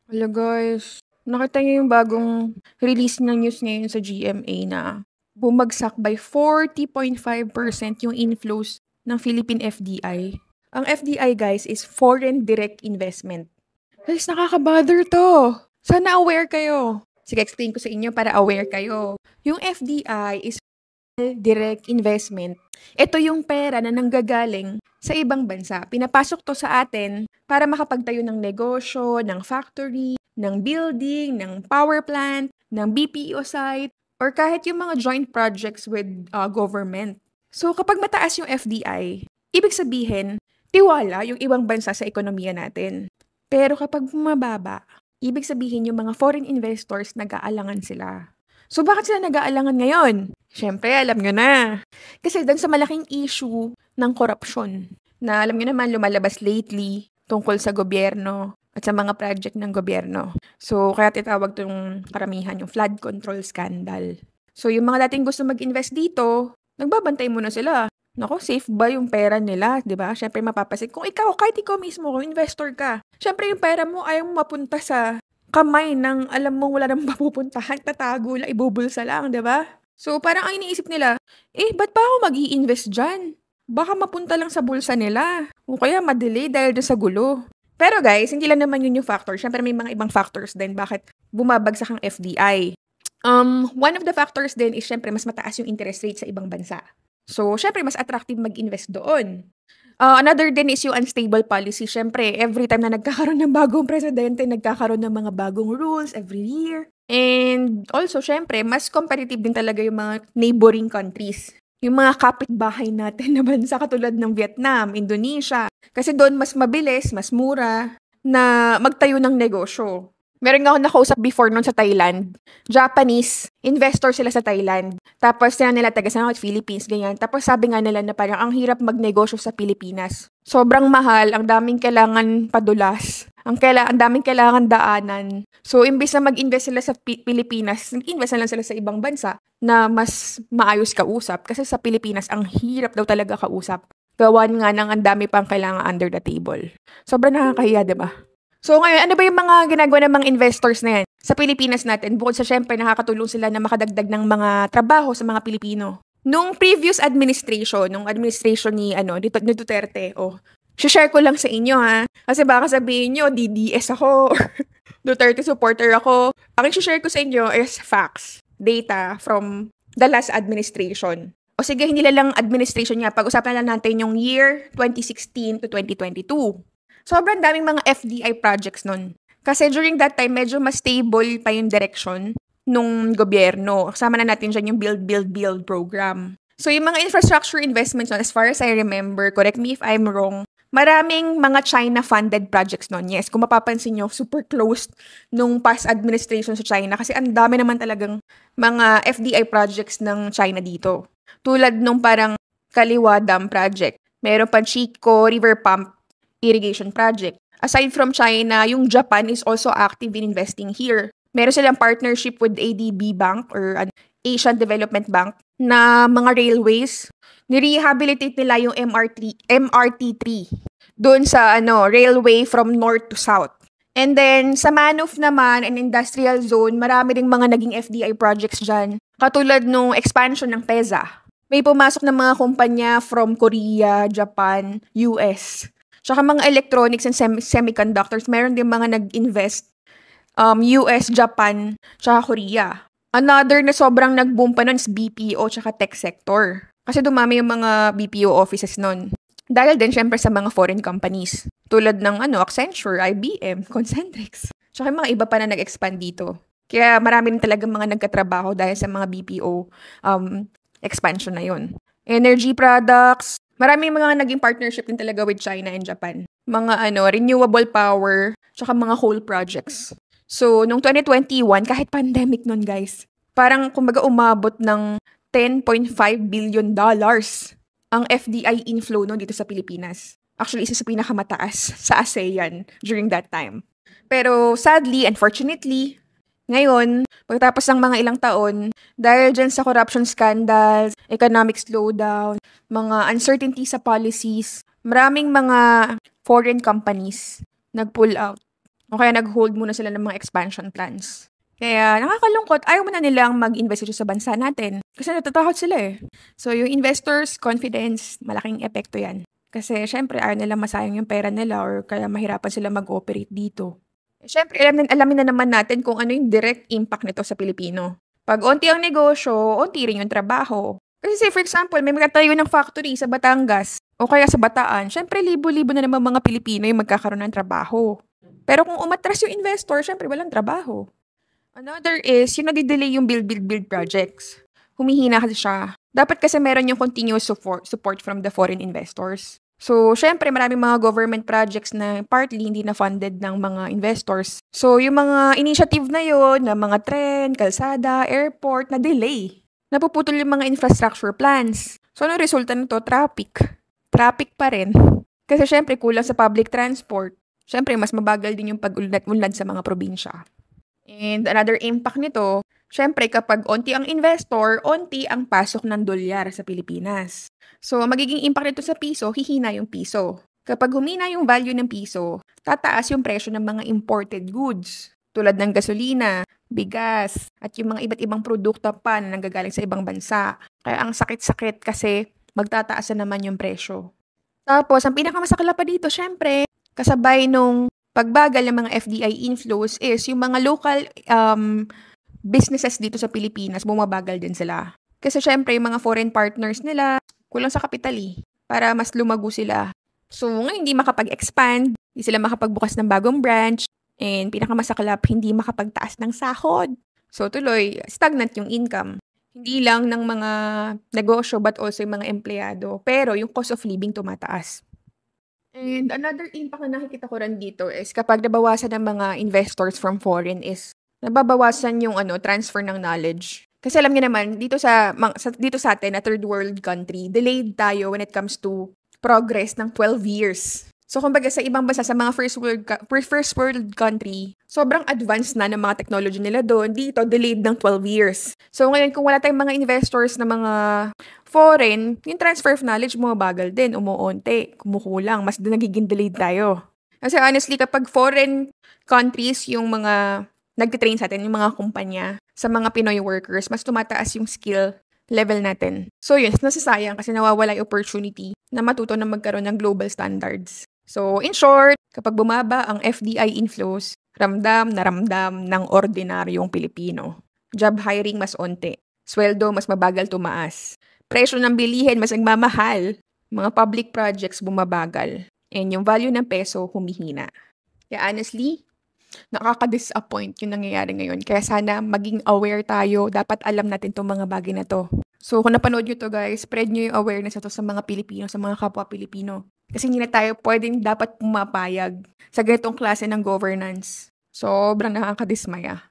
Hala guys, nakita niyo yung bagong release ng news ngayon sa GMA na bumagsak by 40.5% yung inflows ng Philippine FDI. Ang FDI guys is Foreign Direct Investment. Guys, nakaka-bother to. Sana aware kayo. Sige, explain ko sa inyo para aware kayo. Yung FDI is direct investment. Ito yung pera na nanggagaling sa ibang bansa. Pinapasok to sa atin para makapagtayo ng negosyo, ng factory, ng building, ng power plant, ng BPO site, or kahit yung mga joint projects with government. So kapag mataas yung FDI, ibig sabihin, tiwala yung ibang bansa sa ekonomiya natin. Pero kapag bumababa, ibig sabihin yung mga foreign investors nag-aalangan sila. So bakit sila nag-aalangan ngayon? Siyempre, alam nyo na. Kasi doon sa malaking issue ng korupsyon na alam nyo naman lumalabas lately tungkol sa gobyerno at sa mga project ng gobyerno. So, kaya titawag itong karamihan yung flood control scandal. So, yung mga dating gusto mag-invest dito, nagbabantay muna sila. Nako, safe ba yung pera nila, di ba? Siyempre, mapapasin. Kung ikaw, kahit ikaw mismo, kung investor ka, siyempre yung pera mo ayaw mo mapunta sa kamay ng alam mong wala namang mapupuntahan, tatago lang, ibubulsa lang, di ba? So, parang ang iniisip nila, ba't pa ako mag-i-invest dyan? Baka mapunta lang sa bulsa nila. O kaya madelay dahil doon sa gulo. Pero guys, hindi lang naman yun yung factor. Siyempre may mga ibang factors din bakit bumabagsak ang FDI. One of the factors din is siyempre mas mataas yung interest rate sa ibang bansa. So, siyempre mas attractive mag-invest doon. Another din is yung unstable policy. Siyempre, every time na nagkakaroon ng bagong presidente, nagkakaroon ng mga bagong rules every year. And also, syempre, mas competitive din talaga yung mga neighboring countries. Yung mga kapitbahay natin na bansa katulad ng Vietnam, Indonesia. Kasi doon mas mabilis, mas mura na magtayo ng negosyo. Meron nga ako nakausap before noon sa Thailand. Japanese, investor sila sa Thailand. Tapos sila nila taga sa Philippines, ganyan. Tapos sabi nga nila na parang ang hirap magnegosyo sa Pilipinas. Sobrang mahal, ang daming kailangan padulas. Ang daming kailangan daanan. So, imbis na mag-invest sila sa Pilipinas, nag-invest na lang sila sa ibang bansa na mas maayos kausap. Kasi sa Pilipinas, ang hirap daw talaga kausap. Gawan nga ng ang dami pang kailangan under the table. Sobrang nakakahiya, diba? So ngayon, ano ba yung mga ginagawa ng mga investors na yan? Sa Pilipinas natin, bukod sa syempre nakakatulong sila na makadagdag ng mga trabaho sa mga Pilipino. Nung previous administration, nung administration ni Duterte, share ko lang sa inyo ha. Kasi baka sabihin nyo, DDS ako, Duterte supporter ako. Ang share ko sa inyo is facts, data from the last administration. O sige, hindi lang administration nga. Pag-usapan lang natin yung year 2016 to 2022. Sobrang daming mga FDI projects nun. Kasi during that time, medyo mas stable pa yung direction nung gobyerno. Kasama na natin dyan yung Build program. So yung mga infrastructure investments nun, as far as I remember, correct me if I'm wrong, maraming mga China-funded projects nun. Yes, kung mapapansin nyo, super close nung past administration sa China kasi ang dami naman talagang mga FDI projects ng China dito. Tulad nung parang Kaliwa Dam project. Meron pa Chico River Pump irrigation project. Aside from China, yung Japan is also active in investing here. Meron silang partnership with ADB Bank or Asian Development Bank na mga railways. Nirehabilitate nila yung MRT3 doon sa railway from north to south. And then, sa Manof naman, an industrial zone, marami ring mga naging FDI projects dyan. Katulad nung expansion ng PEZA. May pumasok ng mga kumpanya from Korea, Japan, US. Tsaka mga electronics and semiconductors, meron din mga nag-invest US, Japan, tsaka Korea. Another na sobrang nag-boom pa nun is BPO tsaka tech sector. Kasi dumami yung mga BPO offices nun. Dahil din syempre sa mga foreign companies. Tulad ng Accenture, IBM, Concentrix. Tsaka mga iba pa na nag-expand dito. Kaya marami rin talaga mga nagkatrabaho dahil sa mga BPO expansion na yun. Energy products, maraming mga naging partnership din talaga with China and Japan. Mga renewable power, tsaka mga coal projects. So, noong 2021, kahit pandemic nun guys, parang kumbaga umabot ng $10.5 billion ang FDI inflow dito sa Pilipinas. Actually, isa sa pinakamataas sa ASEAN during that time. Pero sadly, unfortunately, ngayon, pagkatapos ng mga ilang taon, dahil dyan sa corruption scandals, economic slowdown, mga uncertainty sa policies, maraming mga foreign companies nag-pull out. O kaya nag-hold muna sila ng mga expansion plans. Kaya nakakalungkot, ayaw muna nilang mag-invest dito sa bansa natin. Kasi natatakot sila eh. So yung investors' confidence, malaking epekto yan. Kasi syempre ayaw nila masayang yung pera nila or kaya mahirapan sila mag-operate dito. Syempre alamin na naman natin kung ano yung direct impact nito sa Pilipino. Pag onti ang negosyo, onti rin yung trabaho. Kasi say for example, may magtatayo ng factory sa Batangas o kaya sa Bataan, syempre libo-libo na naman mga Pilipino yung magkakaroon ng trabaho. Pero kung umatras yung investor, syempre walang trabaho. Another is, yung nade-delay yung build projects. Humihina kasi siya. Dapat kasi meron yung continuous support from the foreign investors. So, syempre, maraming mga government projects na partly hindi na funded ng mga investors. So, yung mga initiative na yon na mga tren, kalsada, airport, na delay. Napuputol yung mga infrastructure plans. So, ano resulta nito? Traffic. Traffic pa rin. Kasi syempre, kulang sa public transport. Syempre, mas mabagal din yung pag-unlad sa mga probinsya. And another impact nito, syempre kapag onti ang investor, onti ang pasok ng dolyar sa Pilipinas. So, magiging impact nito sa piso, hihina yung piso. Kapag humina yung value ng piso, tataas yung presyo ng mga imported goods, tulad ng gasolina, bigas, at yung mga iba't ibang produkto pa na nanggagaling sa ibang bansa. Kaya ang sakit-sakit kasi magtataas na naman yung presyo. Tapos, ang pinakamasaklap pa dito, syempre, kasabay nung pagbagal ng mga FDI inflows is yung mga local businesses dito sa Pilipinas, bumabagal din sila. Kasi syempre, yung mga foreign partners nila, kulang sa kapital para mas lumago sila. So, ngayon hindi makapag-expand, hindi sila makapagbukas ng bagong branch, and pinakamasaklap, hindi makapagtaas ng sahod. So, tuloy, stagnant yung income. Hindi lang ng mga negosyo but also yung mga empleyado. Pero yung cost of living tumataas. And another impact na nakikita ko rin dito is kapag nabawasan ng mga investors from foreign is nababawasan yung transfer ng knowledge. Kasi alam niyo naman, dito sa atin na third world country, delayed tayo when it comes to progress ng 12 years. So kumbaga sa ibang bansa, sa mga first world country, sobrang advanced na ng mga technology nila doon. Dito, delayed ng 12 years. So ngayon, kung wala tayong mga investors na mga foreign, yung transfer of knowledge bumabagal din, umuunti, kumukulang, mas nagiging delayed tayo. Kasi honestly, kapag foreign countries yung mga nagtitrain sa atin, yung mga kumpanya, sa mga Pinoy workers, mas tumataas yung skill level natin. So yun, nasasayang kasi nawawala yung opportunity na matuto na magkaroon ng global standards. So in short, kapag bumaba ang FDI inflows, ramdam na ramdam ng ordinaryong Pilipino. Job hiring mas onte. Sweldo mas mabagal tumaas. Presyo ng bilihin mas nagmamahal. Mga public projects bumabagal. And yung value ng peso humihina. Kaya honestly, nakaka-disappoint yung nangyayari ngayon. Kaya sana maging aware tayo. Dapat alam natin itong mga bagay na to. So kung napanood nyo to guys, spread nyo yung awareness ito sa mga Pilipino, sa mga kapwa Pilipino. Kasi hindi na tayo pwedeng dapat pumapayag sa ganitong klase ng governance. Sobrang nakakadismaya.